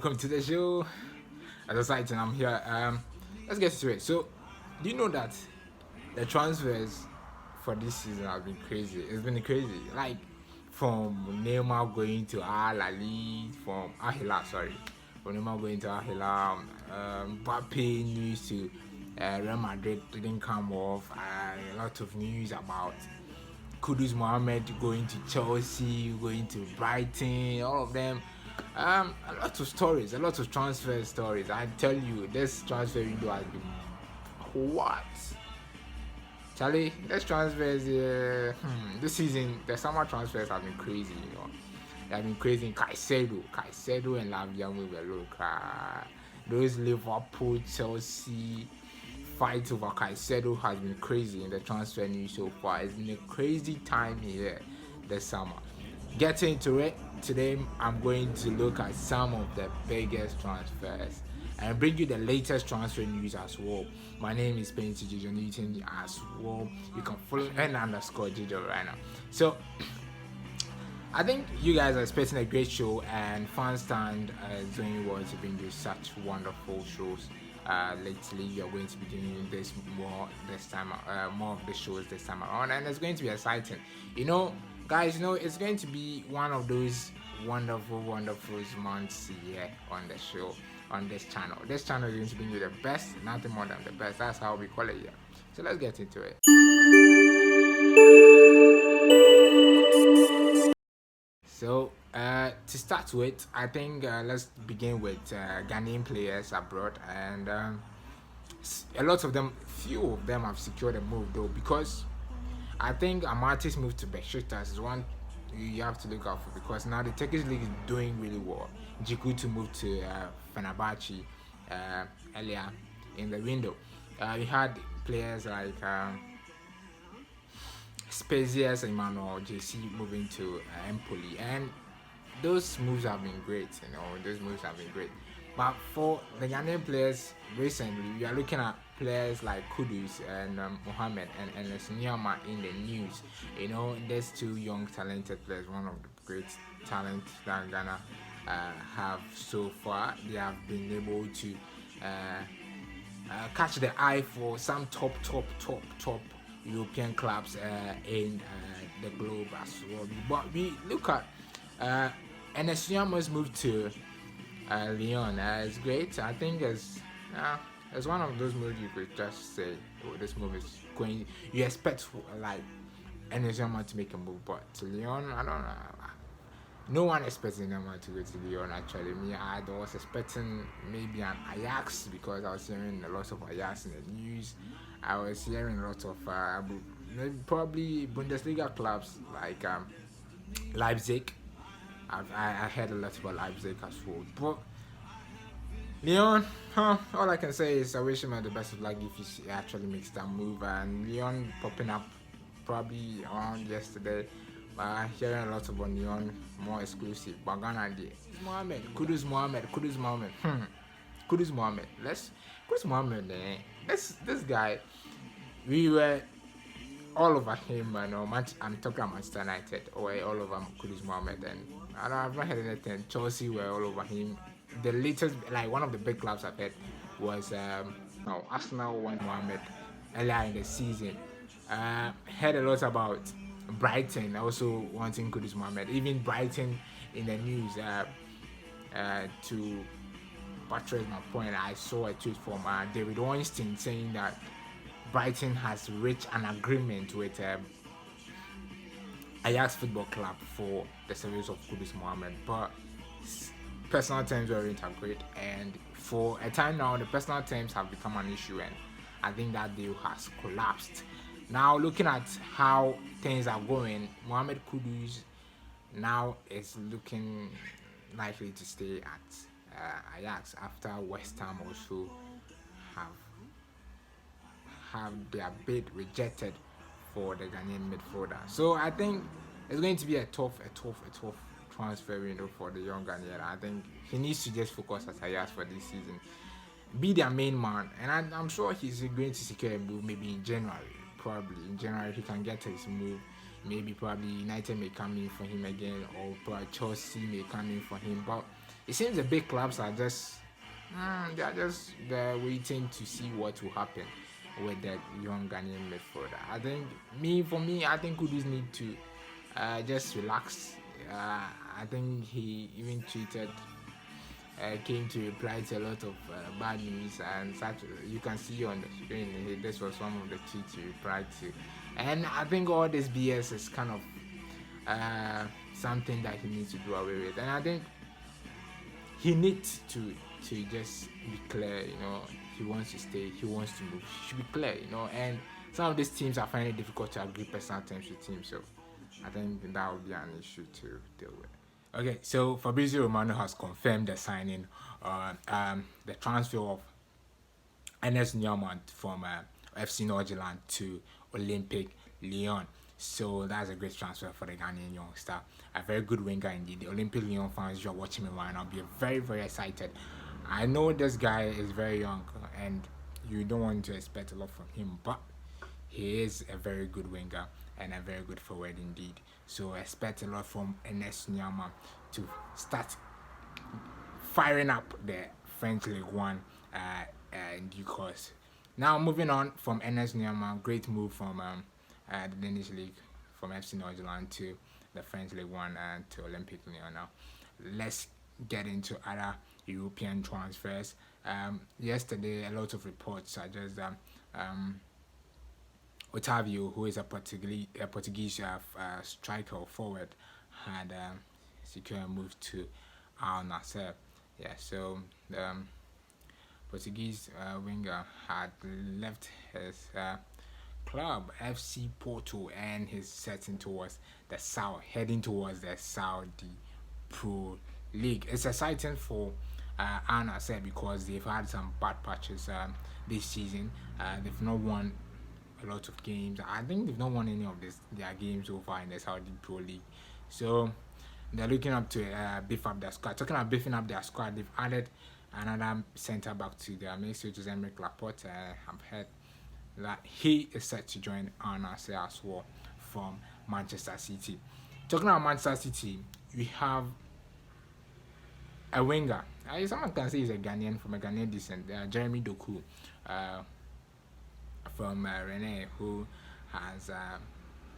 welcome to the show. As a site, and I'm here. Let's get to it. So, do you know that the transfers for this season have been crazy? It's been crazy. Like from Neymar going to Al Ali, from Al Hilal, sorry, from Neymar going to Al Hilal, Mbappe news to Real Madrid didn't come off. A lot of news about Kudus Mohammed going to Chelsea, going to Brighton, all of them. A lot of stories, a lot of transfer stories. I tell you, this transfer window has been what? Charlie, this transfers, this season, the summer transfers have been crazy, you know. They have been crazy. Caicedo and Lyon were those Liverpool, Chelsea fight over Caicedo has been crazy in the transfer news so far. It's been a crazy time here this summer. Getting into it, today I'm going to look at some of the biggest transfers and bring you the latest transfer news as well. My name is Penny Jijo Newton as well. You can follow _Jijo right now. So I think you guys are expecting a great show, and Fan Stand is doing well to bring you such wonderful shows. Lately, you're going to be doing this more this time, more of the shows this time around, and it's going to be exciting. You know, guys, it's going to be one of those wonderful months here on the show, on this channel. This channel is going to bring you the best, nothing more than the best. That's how we call it here. So let's get into it. So to start with, I think let's begin with Ghanaian players abroad, and a lot of them, few of them have secured a move though, because I think Amartey's move to Besiktas is one you have to look out for, because now the Turkish league is doing really well. Jiku to move to Fenerbahce earlier in the window. We had players like Spezias Emmanuel JC moving to Empoli, and those moves have been great. But for the Ghanaian players recently, we are looking at players like Kudus and Mohammed and Nuamah in the news. There's two young talented players, one of the great talents that Ghana have so far. They have been able to catch the eye for some top European clubs in the globe as well. But we look at Nuamah's move to Lyon. It's great. I think it's one of those moves you could just say, oh, this move is going. You expect like Nuamah to make a move, but to Lyon, I don't know. No one expects Nuamah to go to Lyon. Actually, I was expecting maybe an Ajax, because I was hearing a lot of Ajax in the news. I was hearing a lot of probably Bundesliga clubs like Leipzig. I heard a lot about Leipzig as well. But Lyon, all I can say is I wish him the best of luck if he actually makes that move. And Lyon popping up probably around yesterday. Hearing a lot about Lyon, more exclusive. But Ghana, Kudus Mohammed. Kudus Mohammed. Kudus Mohammed. This guy, we were all over him. I'm talking about Manchester United, or all over Kudus Mohammed, and I've not heard anything. Chelsea were all over him. The latest, like one of the big clubs I've heard, was Arsenal won Mohammed earlier in the season. Heard a lot about Brighton also wanting Kudus Mohammed. Even Brighton in the news to buttress my point. I saw a tweet from David Weinstein saying that Brighton has reached an agreement with Ajax Football Club for the service of Kudus Mohammed, but personal terms weren't agreed, and for a time now the personal terms have become an issue, and I think that deal has collapsed. Now, looking at how things are going, Mohamed Kudus now is looking likely to stay at Ajax after West Ham also have their bid rejected for the Ghanaian midfielder. So I think it's going to be a tough transfer window for the young Ghanaian. I think he needs to just focus at Ajax for this season, be their main man, and I'm sure he's going to secure a move maybe in January. Probably in January he can get his move. Maybe probably United may come in for him again, or probably Chelsea may come in for him. But it seems the big clubs are just they're waiting to see what will happen with that young Ghanaian midfielder. I think for me, I think Kudus need to just relax. I think he even tweeted, came to reply to a lot of bad news, and such. You can see on the screen, this was one of the tweets he replied to. And I think all this BS is kind of something that he needs to do away with. And I think he needs to just be clear, he wants to stay, he wants to move, he should be clear, and some of these teams are finding it difficult to agree personal terms with teams, so I think that would be an issue to deal with. Okay, so Fabrizio Romano has confirmed the signing, the transfer of Ernest Nuamah from FC Nordirland to Olympic Lyon. So that's a great transfer for the Ghanaian youngster. A very good winger indeed. The Olympic Lyon fans, you're watching me right now, be very, very excited. I know this guy is very young and you don't want to expect a lot from him, but he is a very good winger and a very good forward indeed. So expect a lot from Ernest Nuamah to start firing up the French League One in due course. Now moving on from Ernest Nuamah, great move from the Danish League, from FC Nordirland to the French League One and to Olympic Lyon. Now let's get into other European transfers. Yesterday, a lot of reports suggest that Otavio, who is a Portuguese striker or forward, had secured a move to Al Nassr. Yeah, so the Portuguese winger had left his club FC Porto and he's heading towards the Saudi Pro League. It's exciting for Al Nassr because they've had some bad patches this season. They've not won a lot of games. I think they've not won any of their games so far in the Saudi Pro League. So they're looking up to beef up their squad. Talking about beefing up their squad, they've added another centre back to their mix, which is Emerick Laporte. I've heard that he is set to join Al Nassr as well from Manchester City. Talking about Manchester City, we have a winger. Someone can say he's a Ghanaian from a Ghanaian descent. Jeremy Doku from Rennes, who has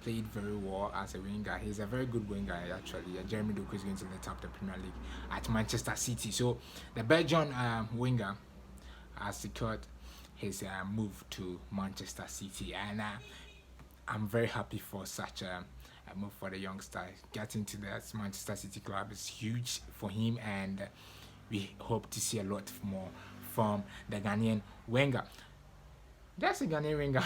played very well as a winger. He's a very good winger actually. Jeremy Doku is going to let up the Premier League at Manchester City. So the Belgian winger has secured his move to Manchester City, and I'm very happy for such a move for the youngster. Getting to the Manchester City club is huge for him, and we hope to see a lot more from the Ghanaian winger. That's a Ghanaian winger.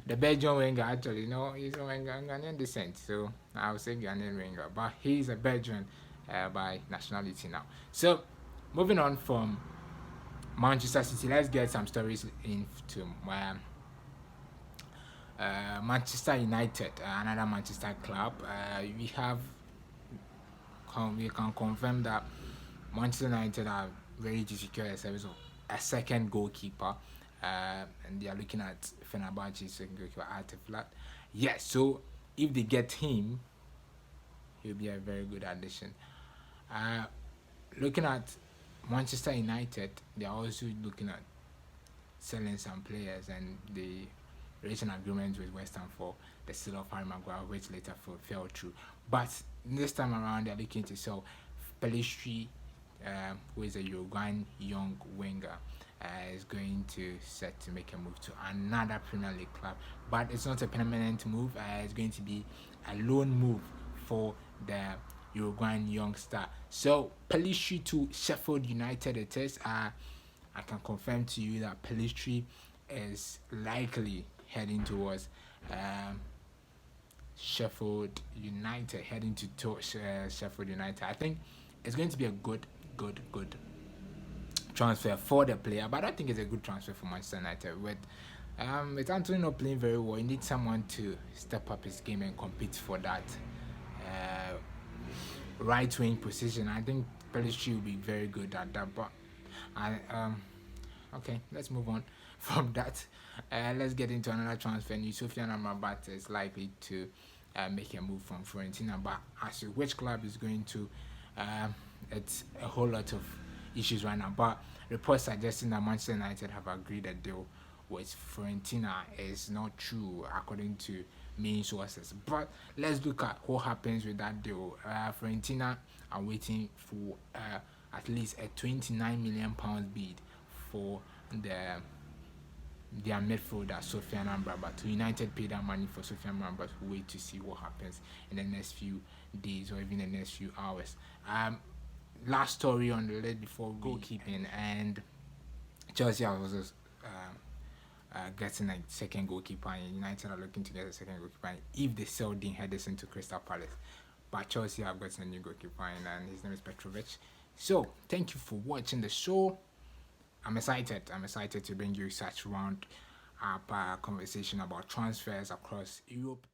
The Belgian winger, actually, he's a Ghanaian descent, so I would say Ghanaian winger, but he's a Belgian by nationality now. So, moving on from Manchester City, let's get some stories into Manchester United, another Manchester club. We can confirm that Manchester United are ready to secure a service of a second goalkeeper. And they are looking at Fenerbahce's second goalkeeper, Arteflat. Yes, so if they get him, he'll be a very good addition. Looking at Manchester United, they are also looking at selling some players, and they reached an agreement with West Ham for the sale of Harry Maguire, which later fell through. But this time around, they are looking to sell Pelistri, who is a Uruguayan young winger. Is going to set to make a move to another Premier League club, but it's not a permanent move. It's going to be a loan move for the Uruguayan youngster. So Pelistri to Sheffield United it is. I can confirm to you that Pelistri is likely heading towards Sheffield United, Sheffield United. I think it's going to be a good transfer for the player, but I don't think it's a good transfer for Manchester United. With Anthony not playing very well, you need someone to step up his game and compete for that right wing position. I think Pelistri will be very good at that. But okay, let's move on from that. Let's get into another transfer. Sofiane Amrabat is likely to make a move from Fiorentina, but as to which club is going to It's a whole lot of issues right now. But reports suggesting that Manchester United have agreed a deal with Fiorentina is not true according to main sources. But let's look at what happens with that deal. Fiorentina are waiting for at least a £29 million bid for their midfielder Sofiane Amrabat. So United pay that money for Sofiane Amrabat. We'll wait to see what happens in the next few days or even the next few hours. Last story on the list before goalkeeping, and Chelsea are also getting a second goalkeeper, and United are looking to get a second goalkeeper if they sell Dean Henderson to Crystal Palace. But Chelsea have gotten a new goalkeeper, and his name is Petrovic. So thank you for watching the show. I'm excited to bring you such round up conversation about transfers across Europe.